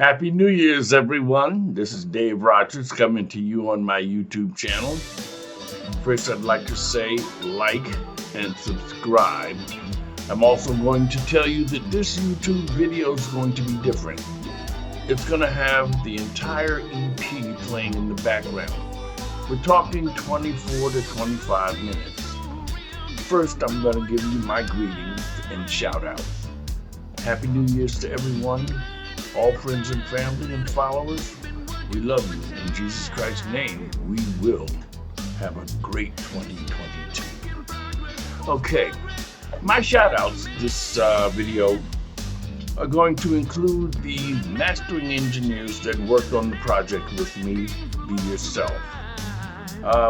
Happy New Year's, everyone. This is Dave Rogers coming to you on my YouTube channel. First, I'd like to say like and subscribe. I'm also going to tell you that this YouTube video is going to be different. It's going to have the entire EP playing in the background. We're talking 24 to 25 minutes. First, I'm going to give you my greetings and shoutouts. Happy New Year's to everyone, all friends and family and followers. We love you. In Jesus Christ's name, we will have a great 2022. Okay, my shoutouts this video are going to include the mastering engineers that worked on the project with me, Be Yourself.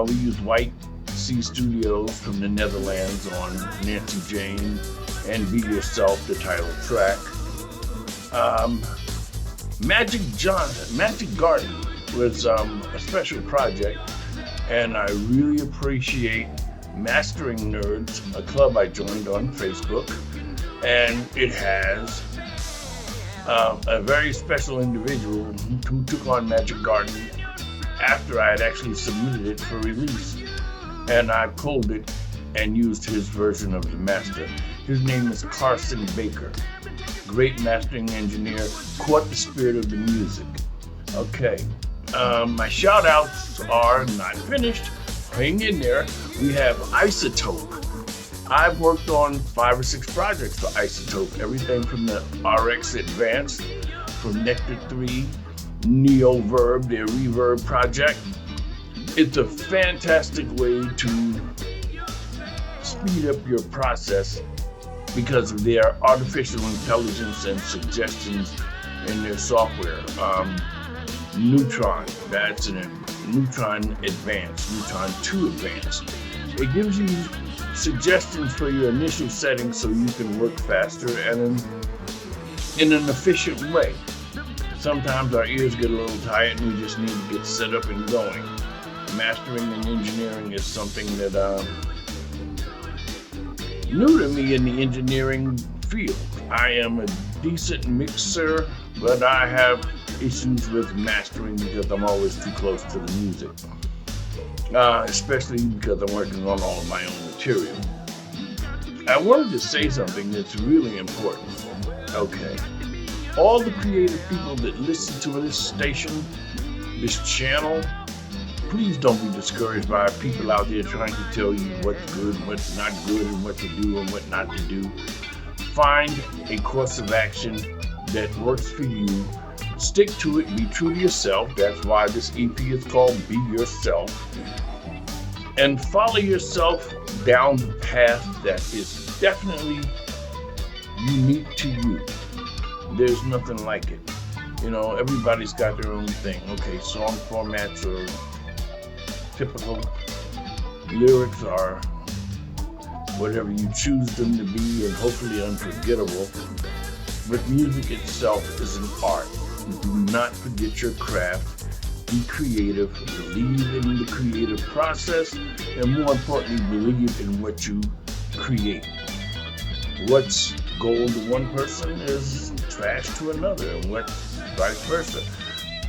We use White Sea Studios from the Netherlands on Nancy Jane and Be Yourself, the title track. Magic Garden was a special project, and I really appreciate Mastering Nerds, a club I joined on Facebook, and it has a very special individual who took on Magic Garden after I had actually submitted it for release, and I pulled it and used his version of the master. His name is Carson Baker. Great mastering engineer, caught the spirit of the music. Okay, my shout outs are not finished. Hang in there. We have Isotope. I've worked on 5 or 6 projects for Isotope, everything from the RX Advanced, from Nectar 3, Neo Verb, their reverb project. It's a fantastic way to speed up your process because of their artificial intelligence and suggestions in their software. Neutron, that's an Neutron Advanced, Neutron 2 Advanced. It gives you suggestions for your initial settings so you can work faster and in an efficient way. Sometimes our ears get a little tired and we just need to get set up and going. Mastering and engineering is something that new to me in the engineering field. I am a decent mixer, but I have issues with mastering because I'm always too close to the music. Especially because I'm working on all of my own material. I wanted to say something that's really important. Okay. All the creative people that listen to this station, this channel, please don't be discouraged by people out there trying to tell you what's good, what's not good, and what to do and what not to do. Find a course of action that works for you. Stick to it. Be true to yourself. That's why this EP is called Be Yourself. And follow yourself down the path that is definitely unique to you. There's nothing like it. You know, everybody's got their own thing. Okay, song formats are typical. Lyrics are whatever you choose them to be and hopefully unforgettable. But music itself is an art. Do not forget your craft. Be creative. Believe in the creative process. And more importantly, believe in what you create. What's gold to one person is trash to another, and what's vice versa.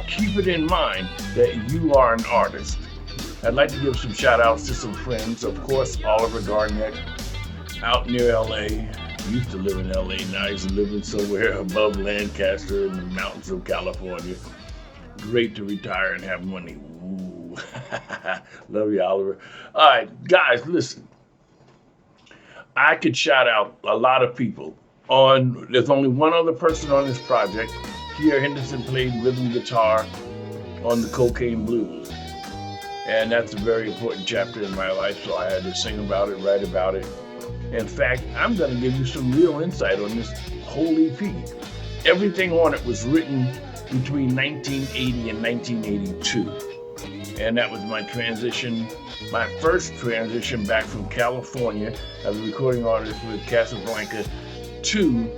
Keep it in mind that you are an artist. I'd like to give some shout outs to some friends. Of course, Oliver Garnett, out near LA. He used to live in LA, now he's living somewhere above Lancaster in the mountains of California. Great to retire and have money. Ooh. Love you, Oliver. All right, guys, listen. I could shout out a lot of people. There's only one other person on this project. Kier Henderson played rhythm guitar on the Cocaine Blues. And that's a very important chapter in my life, so I had to sing about it, write about it. In fact, I'm going to give you some real insight on this whole EP. Everything on it was written between 1980 and 1982. And that was my transition, my first transition back from California as a recording artist with Casablanca to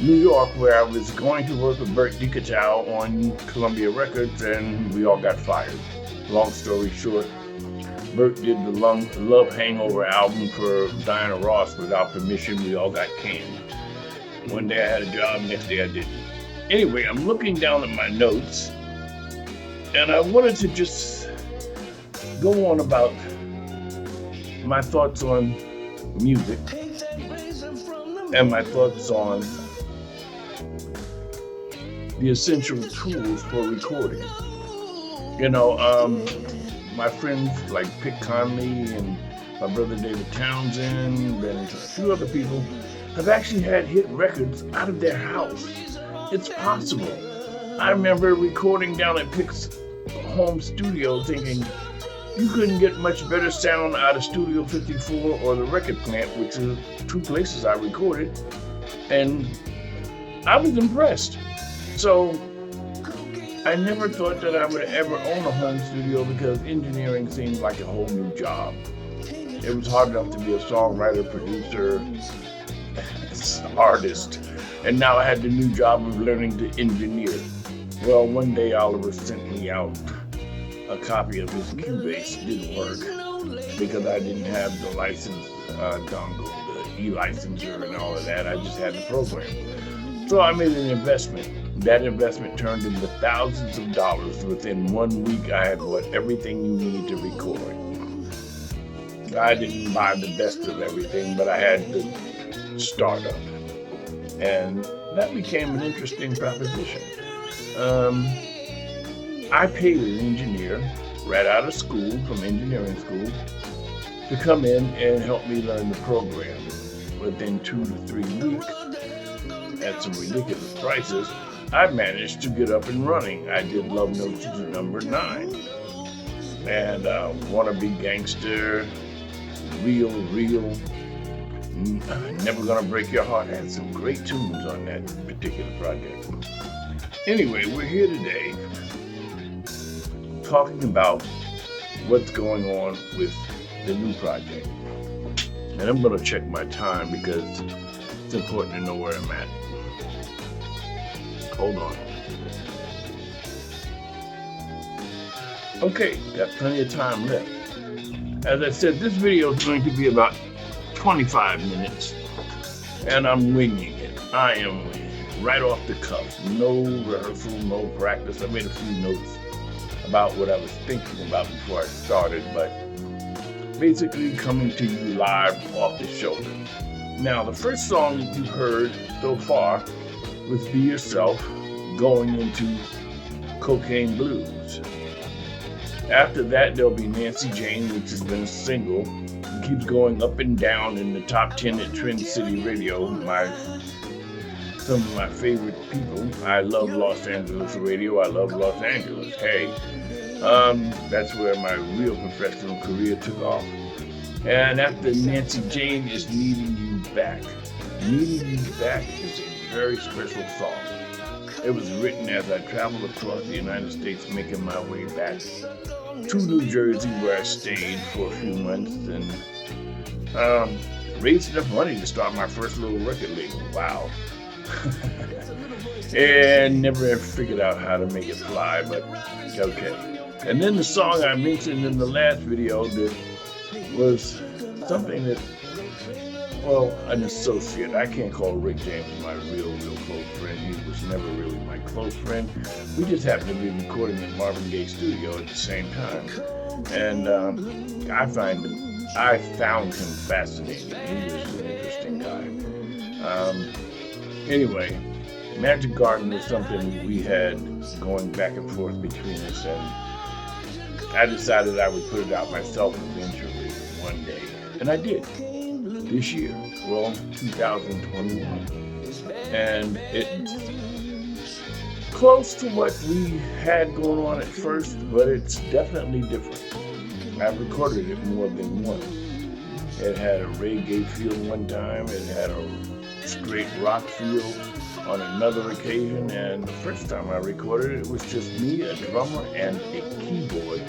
New York, where I was going to work with Bert Dicatow on Columbia Records, and we all got fired. Long story short, Bert did the Love Hangover album for Diana Ross without permission. We all got canned. One day I had a job, next day I didn't. Anyway, I'm looking down at my notes, and I wanted to just go on about my thoughts on music and my thoughts on the essential tools for recording. My friends like Pick Conley and my brother David Townsend and a few other people have actually had hit records out of their house. It's possible. I remember recording down at Pick's home studio thinking you couldn't get much better sound out of Studio 54 or the Record Plant, which are two places I recorded, and I was impressed. So I never thought that I would ever own a home studio because engineering seemed like a whole new job. It was hard enough to be a songwriter, producer, artist, and now I had the new job of learning to engineer. Well, one day Oliver sent me out a copy of his Cubase. It didn't work because I didn't have the license dongle, the e-licenser and all of that. I just had the program. So I made an investment. That investment turned into thousands of dollars. Within 1 week, I had bought everything you need to record. I didn't buy the best of everything, but I had the startup. And that became an interesting proposition. I paid an engineer right out of school, from engineering school, to come in and help me learn the program. Within 2 to 3 weeks, at some ridiculous prices, I managed to get up and running. I did Love Notes to number 9. And Wanna Be Gangster, Real, Never Gonna Break Your Heart had some great tunes on that particular project. Anyway, we're here today talking about what's going on with the new project. And I'm going to check my time because it's important to know where I'm at. Hold on. Okay, got plenty of time left. As I said, this video is going to be about 25 minutes, and I'm winging it. I am winging it, right off the cuff. No rehearsal, no practice. I made a few notes about what I was thinking about before I started, but basically coming to you live off the shoulder. Now, the first song that you've heard so far was Be Yourself, going into Cocaine Blues. After that, there'll be Nancy Jane, which has been a single. It keeps going up and down in the top 10 at Trend City Radio. Some of my favorite people. I love Los Angeles radio. I love Los Angeles. Hey, that's where my real professional career took off. And after Nancy Jane is Needing You Back. Needing You Back is a very special song. It was written as I traveled across the United States, making my way back to New Jersey, where I stayed for a few months and raised enough money to start my first little record label. Wow. And never figured out how to make it fly, but okay. And then the song I mentioned in the last video that was something that, well, an associate. I can't call Rick James my real close friend. He was never really my close friend. We just happened to be recording at Marvin Gaye's studio at the same time. And I found him fascinating. He was an interesting guy. Anyway, Magic Garden was something we had going back and forth between us, and I decided I would put it out myself eventually one day. And I did. This year, well, 2021. And it's close to what we had going on at first, but it's definitely different. I've recorded it more than once. It had a reggae feel one time, it had a straight rock feel on another occasion, and the first time I recorded it was just me, a drummer, and a keyboard.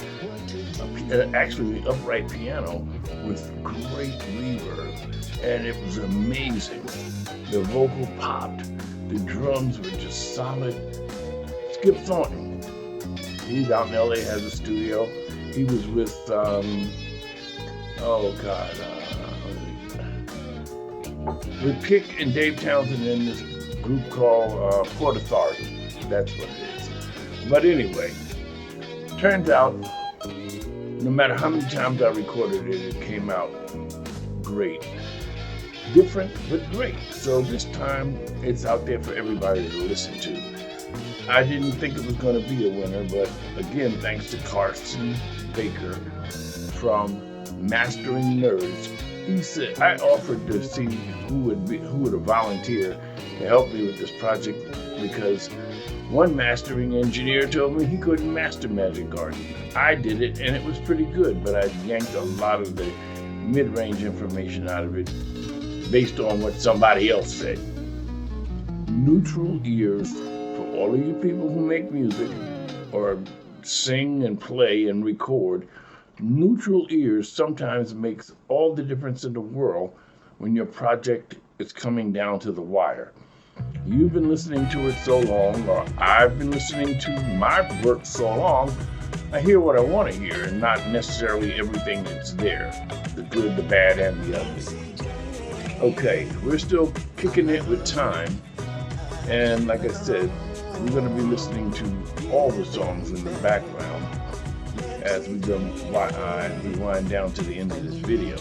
Actually, the upright piano with great reverb, and it was amazing. The vocal popped, the drums were just solid. Skip Thornton, he's out in LA, has a studio. He was with, with Pick and Dave Townsend in this group called Port Authority. That's what it is. But anyway, turns out, no matter how many times I recorded it, it came out great. Different, but great. So this time, it's out there for everybody to listen to. I didn't think it was going to be a winner, but again, thanks to Carson Baker from Mastering Nerds, he said, I offered to see who would volunteer to help me with this project, because one mastering engineer told me he couldn't master Magic Garden. I did it, and it was pretty good, but I yanked a lot of the mid-range information out of it based on what somebody else said. Neutral ears for all of you people who make music or sing and play and record. Neutral ears sometimes makes all the difference in the world when your project is coming down to the wire. You've been listening to it so long, or I've been listening to my work so long, I hear what I want to hear and not necessarily everything that's there, the good, the bad, and the ugly. Okay, we're still kicking it with time, and like I said, we're going to be listening to all the songs in the background as we wind down to the end of this video.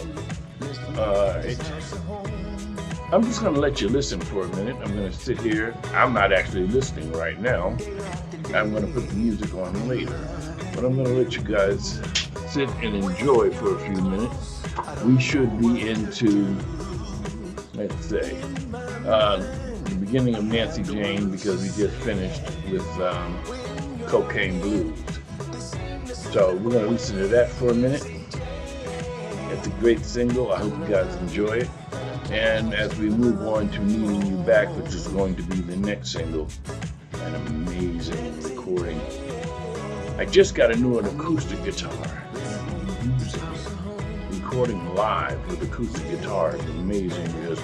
I'm just going to let you listen for a minute. I'm going to sit here. I'm not actually listening right now. I'm going to put the music on later. But I'm going to let you guys sit and enjoy for a few minutes. We should be into, let's say, the beginning of Nancy Jane, because we just finished with Cocaine Blues. So we're going to listen to that for a minute. It's a great single. I hope you guys enjoy it. And as we move on to Needing You Back, which is going to be the next single, an amazing recording. I just got a new acoustic guitar. Recording live with acoustic guitar is amazing because,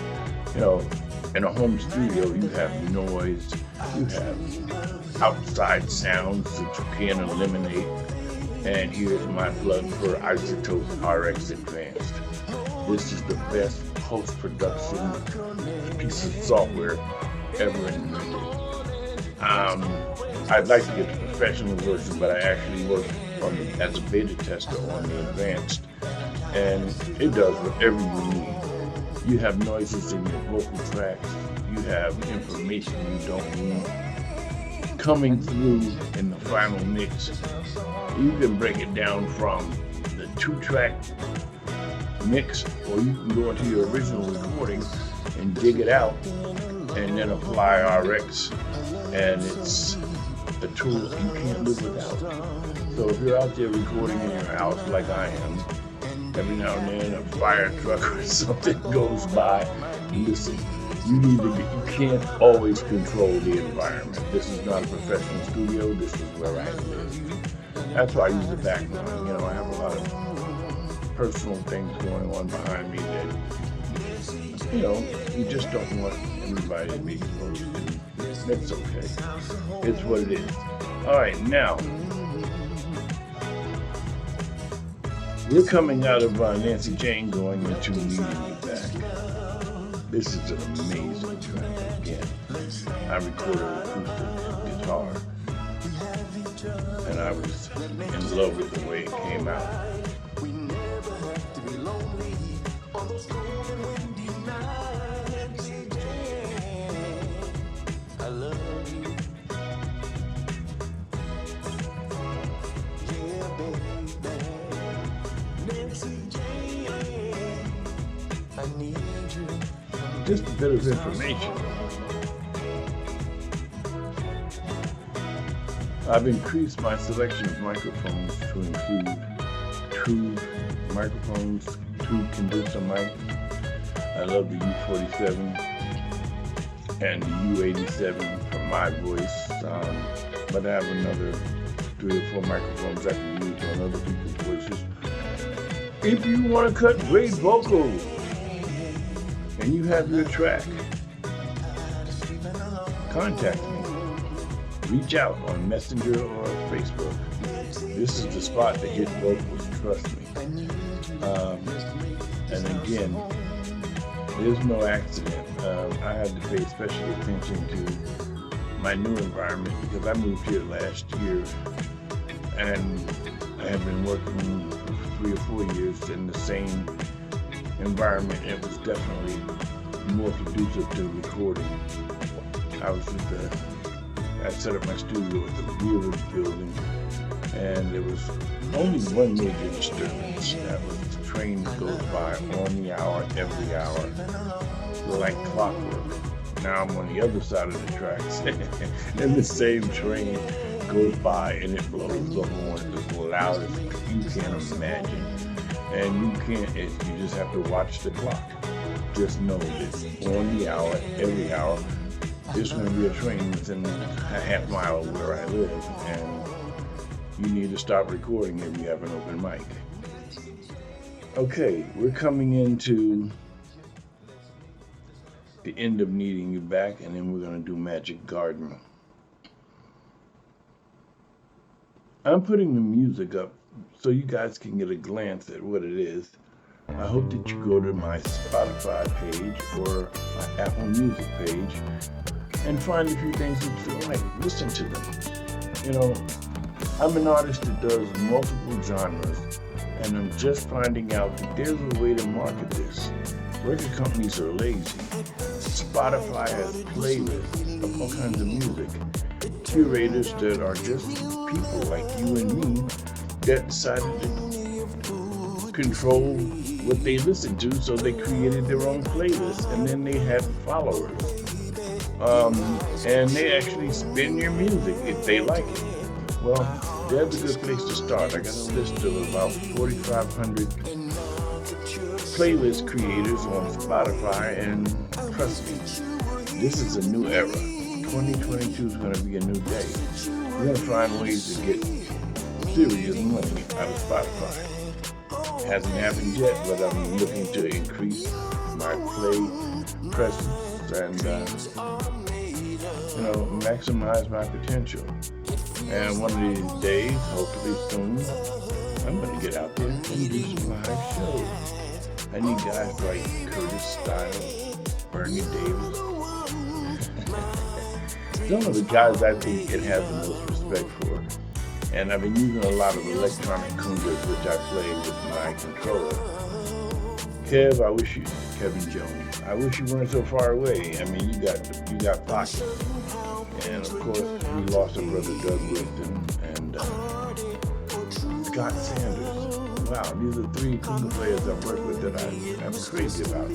you know, in a home studio you have noise, you have outside sounds that you can't eliminate. And here's my plug for Isotope RX Advanced. This is the best post-production piece of software ever invented. I'd like to get the professional version, but I actually work as a beta tester on the advanced, and it does whatever you need. You have noises in your vocal tracks, you have information you don't need coming through in the final mix. You can break it down from the 2-track mix, or you can go into your original recording and dig it out and then apply RX, and it's a tool you can't live without. So if you're out there recording in your house like I am, every now and then a fire truck or something goes by, listen, you can't always control the environment. This is not a professional studio, this is where I live. That's why I use the background. You know, I have a lot of personal things going on behind me that, you know, you just don't want everybody to be exposed to. That's okay. It's what it is. Alright, now, we're coming out of Nancy Jane going into Needing You Back. This is an amazing track. Again, I recorded acoustic guitar, and I was in love with the way it came out. Just a bit of information. I've increased my selection of microphones to include 2 microphones, 2 condenser mics. I love the U47 and the U87 for my voice, but I have another 3 or 4 microphones I can use on other people's voices. If you want to cut great vocals and you have your track, contact me. Reach out on Messenger or Facebook. This is the spot to hit vocals, trust me. And again, there's no accident. I had to pay special attention to my new environment, because I moved here last year and I have been working for 3 or 4 years in the same environment. It was definitely more conducive to recording. I set up my studio at the rear of the building, and there was only one major disturbance. That was the train that goes by on the hour, every hour, like clockwork. Now I'm on the other side of the tracks, and the same train goes by, and it blows the horn as loud as you can imagine. And you just have to watch the clock. Just know that on the hour, every hour, there's going to be a train within a half mile of where I live, and you need to stop recording if you have an open mic. Okay, we're coming into the end of Needing You Back, and then we're going to do Magic Garden. I'm putting the music up so you guys can get a glance at what it is. I hope that you go to my Spotify page or my Apple Music page and find a few things that you like. Listen to them. You know, I'm an artist that does multiple genres, and I'm just finding out that there's a way to market this. Record companies are lazy. Spotify has playlists of all kinds of music. Curators that are just people like you and me that decided to control what they listen to, so they created their own playlist, and then they had followers. And they actually spin your music if they like it. Well, that's a good place to start. I got a list of about 4,500 playlist creators on Spotify, and trust me, this is a new era. 2022 is going to be a new day. We're going to find ways to get serious money out of Spotify. It hasn't happened yet, but I'm looking to increase my play presence and maximize my potential. And one of these days, hopefully soon, I'm going to get out there and do some live shows. I need guys like Curtis Styles, Bernie Davis. Some of the guys I think it has the most respect for. And I've been using a lot of electronic congas, which I play with my controller. Kevin Jones, I wish you weren't so far away. I mean, you got pockets. And of course, we lost our brother Doug Wilson and Scott Sanders. Wow, these are 3 conga players I've worked with that I'm crazy about.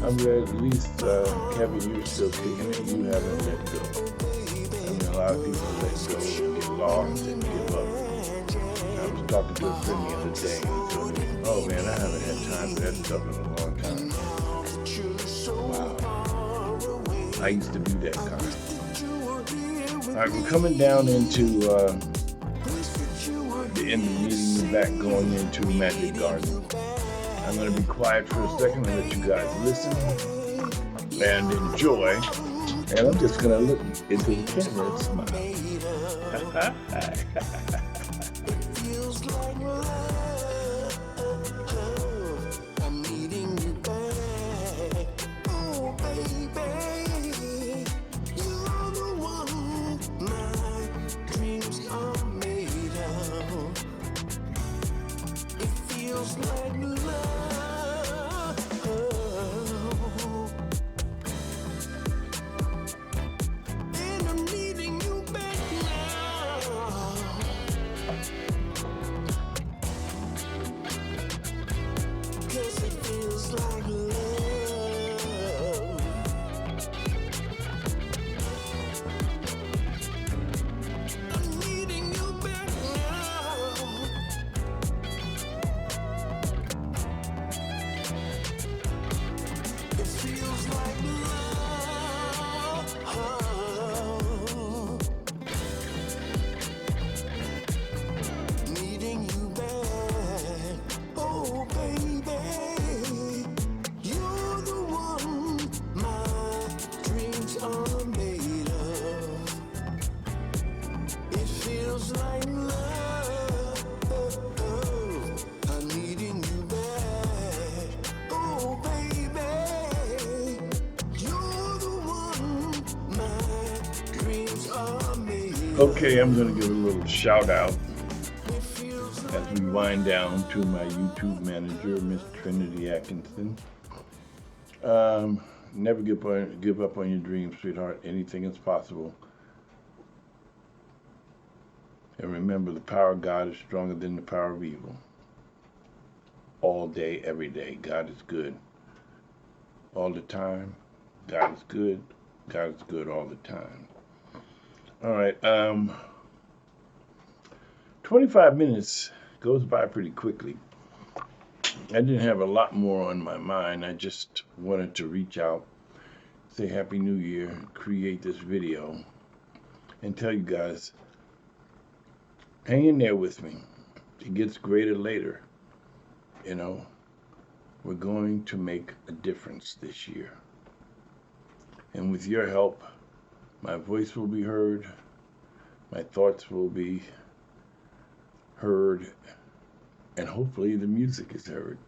I'm glad at least, Kevin, you're still kicking it. You haven't let go. I mean, a lot of people let go and get lost and give up. I was talking to a friend the other day, and he told me, oh man, I haven't had time for that stuff in a long time. Wow. I used to be that kind. All right, we're coming down into the end of Needing You Back, going into Magic Garden. I'm going to be quiet for a second and let you guys listen and enjoy. And I'm just going to look into the camera and smile. Okay, I'm going to give a little shout out as we wind down to my YouTube manager, Miss Trinity Atkinson. Never give up on your dreams, sweetheart. Anything is possible. And remember, the power of God is stronger than the power of evil. All day, every day, God is good. All the time, God is good. God is good all the time. All right. 25 minutes goes by pretty quickly. I didn't have a lot more on my mind. I just wanted to reach out, say Happy New Year, create this video, and tell you guys, hang in there with me. It gets greater later. You know, we're going to make a difference this year. And with your help, my voice will be heard, my thoughts will be heard, and hopefully the music is heard.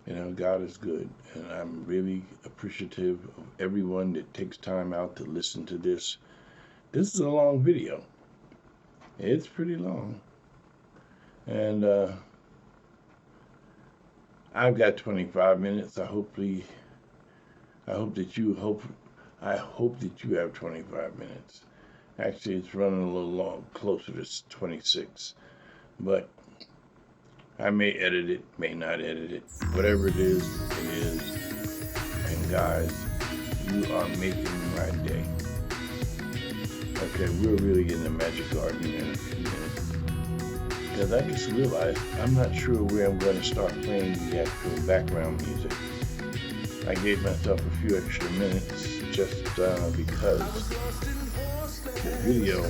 You know, God is good, and I'm really appreciative of everyone that takes time out to listen to this. This is a long video. It's pretty long. And I've got 25 minutes. I hope that you have 25 minutes. Actually, it's running a little long, closer to 26. But I may edit it, may not edit it. Whatever it is, it is. And guys, you are making my day. Okay, we're really in the magic garden in a few minutes. Because I just realized I'm not sure where I'm going to start playing the actual background music. I gave myself a few extra minutes just because the video,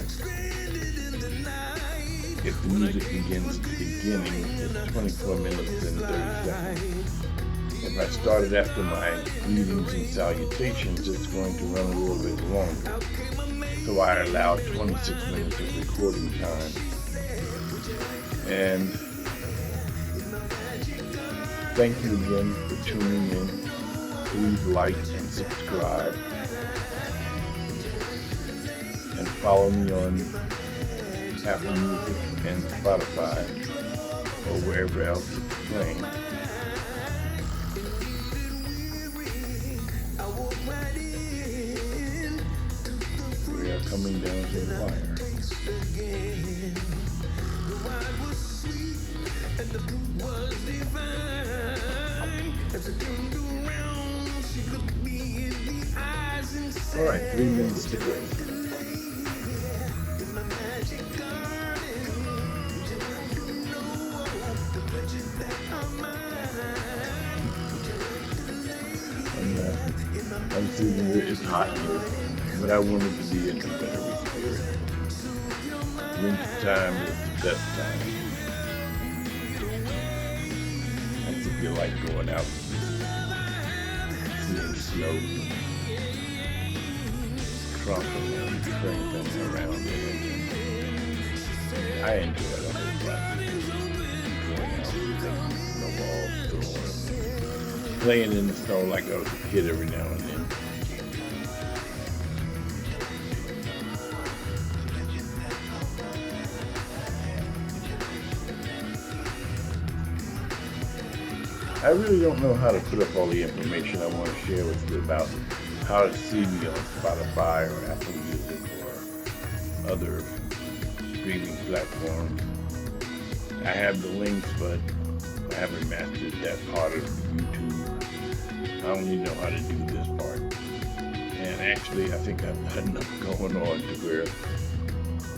if the music begins at the beginning, it's 24 minutes and 30 seconds. If I started after my greetings and salutations, it's going to run a little bit longer. So I allowed 26 minutes of recording time. And thank you again for tuning in. Please like and subscribe. And follow me on Apple Music and Spotify or wherever else it's playing. We are coming down to the wire. All right, 3 minutes to go. I'm thinking it's hot here, but I wanted to be in the better spirit. Winter time is the best time. I think you like going out, seeing snow, trumping and tramping around it. I enjoy the whole process. Going out, taking snowballs, throwing, playing in the snow like I was a kid every now and then. I really don't know how to put up all the information I want to share with you about how to see me on Spotify or Apple Music or other streaming platforms. I have the links, but I haven't mastered that part of YouTube. I only know how to do this part. And actually, I think I've got enough going on to where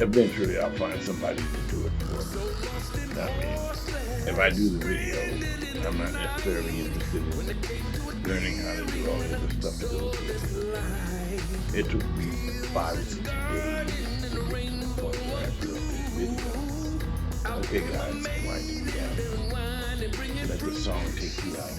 eventually I'll find somebody to do it for. I mean, if I do the video, I'm not necessarily interested in learning how to do all the other stuff that goes with it. It took me 5 or 6 days to get to the point where I built this video. Okay guys, winding down. Let the song take you out.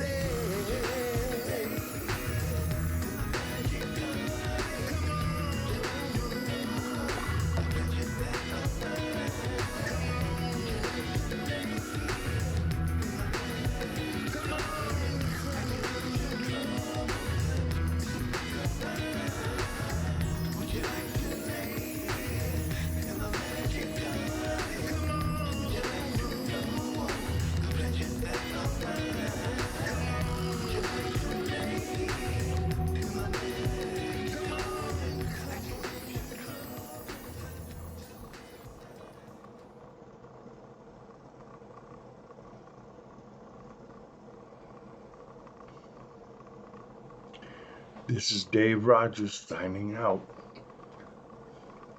This is Dave Rogers signing out.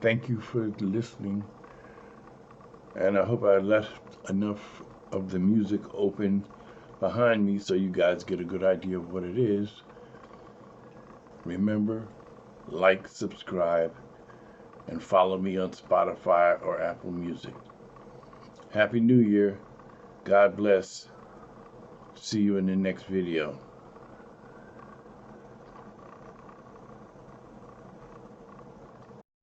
Thank you for listening. And I hope I left enough of the music open behind me so you guys get a good idea of what it is. Remember, like, subscribe, and follow me on Spotify or Apple Music. Happy New Year. God bless. See you in the next video.